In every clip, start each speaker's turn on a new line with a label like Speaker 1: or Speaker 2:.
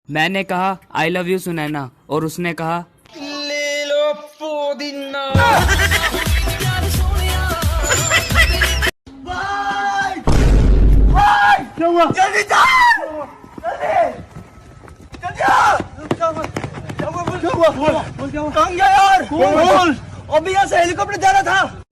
Speaker 1: मैंने कहा I love you Sunaina और उसने कहा
Speaker 2: ले लो पुदीना।
Speaker 3: क्या हुआ?
Speaker 2: जल्दी जा, जल्दी आ।
Speaker 3: क्या हुआ? बोल क्या हुआ?
Speaker 2: कहाँ गया यार?
Speaker 3: बोल।
Speaker 2: अभी यहाँ से हेलीकॉप्टर जा रहा था।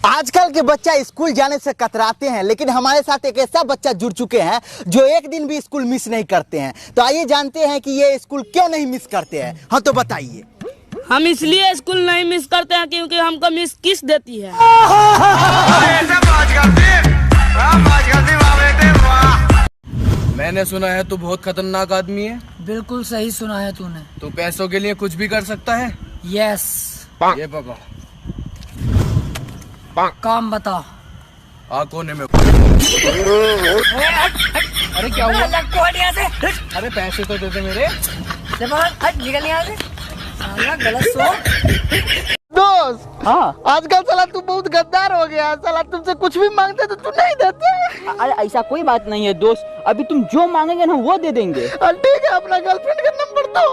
Speaker 4: आजकल के बच्चा स्कूल जाने से कतराते हैं, लेकिन हमारे साथ एक ऐसा बच्चा जुड़ चुके हैं जो एक दिन भी स्कूल मिस नहीं करते हैं। तो आइए जानते हैं कि ये स्कूल क्यों नहीं मिस करते हैं। हाँ तो बताइए।
Speaker 5: हम इसलिए स्कूल नहीं मिस करते हैं क्योंकि हमको मिस किस देती है।
Speaker 6: मैंने सुना है तू बहुत खतरनाक आदमी है।
Speaker 7: बिल्कुल सही सुना है तूने।
Speaker 6: तू पैसों के लिए कुछ भी कर सकता है।
Speaker 7: यस।
Speaker 6: ये पका
Speaker 7: काम बता।
Speaker 6: कोने में।
Speaker 7: अरे क्या हुआ?
Speaker 6: अरे पैसे तो देते मेरे।
Speaker 7: निकल यहाँ से। साला गलत सोच।
Speaker 4: दोस्त, हाँ आजकल साला तू बहुत गद्दार हो गया। साला तुमसे कुछ भी मांगते तो तू नहीं देते।
Speaker 8: अरे ऐसा कोई बात नहीं है दोस्त, अभी तुम जो मांगेंगे ना वो दे देंगे।
Speaker 4: ठीक है, अपना गर्लफ्रेंड का नंबर दो।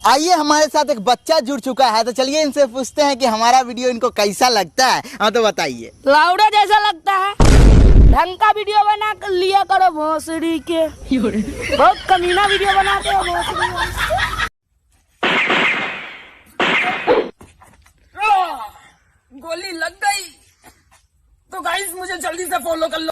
Speaker 4: आइए, हमारे साथ एक बच्चा जुड़ चुका है, तो चलिए इनसे पूछते हैं कि हमारा वीडियो इनको कैसा लगता है। हाँ तो बताइए।
Speaker 5: लाउडा जैसा लगता है। ढंग का वीडियो बना कर लिया करो भोसड़ी के। बहुत कमीना वीडियो बनाते हो भोसड़ी।
Speaker 7: गोली लग गई तो गाइस मुझे जल्दी से फॉलो कर लो।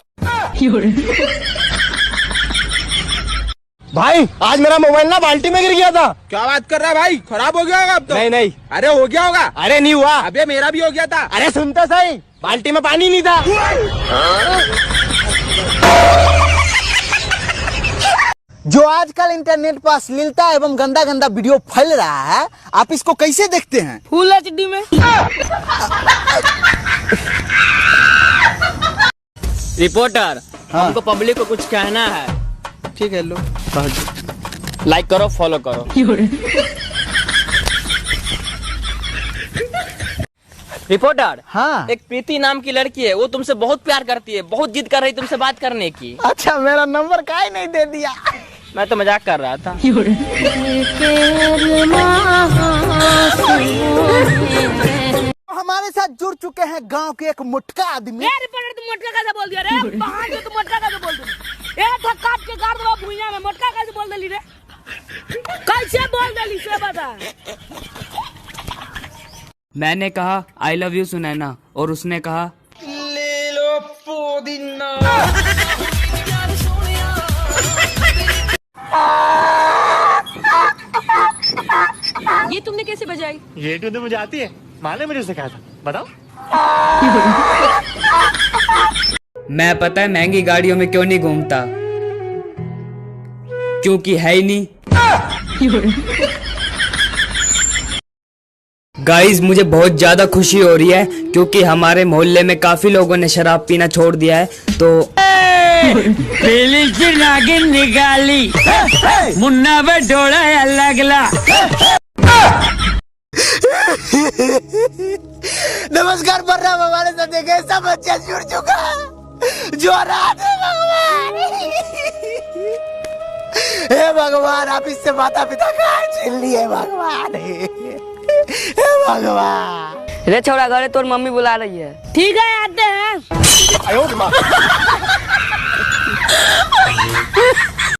Speaker 3: भाई आज मेरा मोबाइल ना बाल्टी में गिर गया था।
Speaker 6: क्या बात कर रहा है भाई? खराब हो गया होगा अब तो।
Speaker 3: नहीं।
Speaker 6: अरे हो गया होगा।
Speaker 3: अरे नहीं हुआ।
Speaker 6: अबे मेरा भी हो गया था।
Speaker 3: अरे सुनते सही, बाल्टी में पानी नहीं था।
Speaker 4: जो आजकल इंटरनेट पर अश्लीलता एवं गंदा गंदा वीडियो फैल रहा है, आप इसको कैसे देखते हैं?
Speaker 5: फुल HD में।
Speaker 8: रिपोर्टर, हमको पब्लिक को कुछ कहना है।
Speaker 4: ठीक है, लो।
Speaker 8: लाइक करो, फॉलो करो। रिपोर्टर,
Speaker 4: हाँ।
Speaker 8: एक प्रीति नाम की लड़की है, वो तुमसे बहुत प्यार करती है, बहुत जिद कर रही तुमसे बात करने की।
Speaker 4: अच्छा, मेरा नंबर काहे नहीं दे दिया?
Speaker 8: मैं तो मजाक कर रहा था।
Speaker 4: हमारे साथ जुड़ चुके हैं गांव के एक मोटका आदमी।
Speaker 5: रिपोर्टर, तुम मोटका कैसे बोल दिया रे? बाहर से तुम मोटका कैसे बोल दिया? था काट के गाड़ दो भुइया में। मोटका कैसे बोल देली रे? कैसे बोल देली से बता।
Speaker 1: मैंने कहा आई लव यू सुनैना और उसने कहा
Speaker 2: ले लो पुदीना।
Speaker 5: ये तुमने कैसे बजाई?
Speaker 3: ये तूने मुझे आती है, माँ ने मुझे सिखाया था। बताओ।
Speaker 1: मैं पता है महंगी गाड़ियों में क्यों नहीं घूमता, क्योंकि है ही नहीं। गाइस, मुझे बहुत ज्यादा खुशी हो रही है क्योंकि हमारे मोहल्ले में काफी लोगों ने शराब पीना छोड़ दिया है। तो
Speaker 8: नागिन निकाली, मुन्ना पे डोड़ा लगला।
Speaker 4: नमस्कार प्रणाम, हमारे साथ एक ऐसा बच्चा जुड़ चुका है जो रात है। भगवान, हे भगवान, आप इससे माता पिता का छीन लिए। भगवान, हे भगवान।
Speaker 8: रे छोड़ा, घरे तोर मम्मी बुला रही है।
Speaker 5: ठीक है, आते हैं।